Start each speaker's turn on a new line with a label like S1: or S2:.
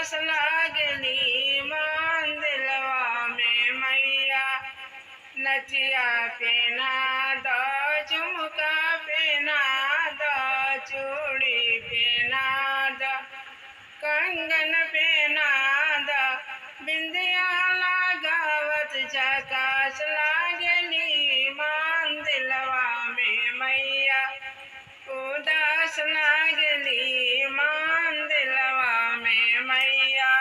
S1: उदास लागली मान दिलवा में मैया। नथिया पहना दो, झुमका पहना दो, चूड़ी पहना दो, कंगन पहना दो, बिंदिया लगावत झकास लागली मान दिलवा में मैया। उदास लागली मान दिलवा में मैया।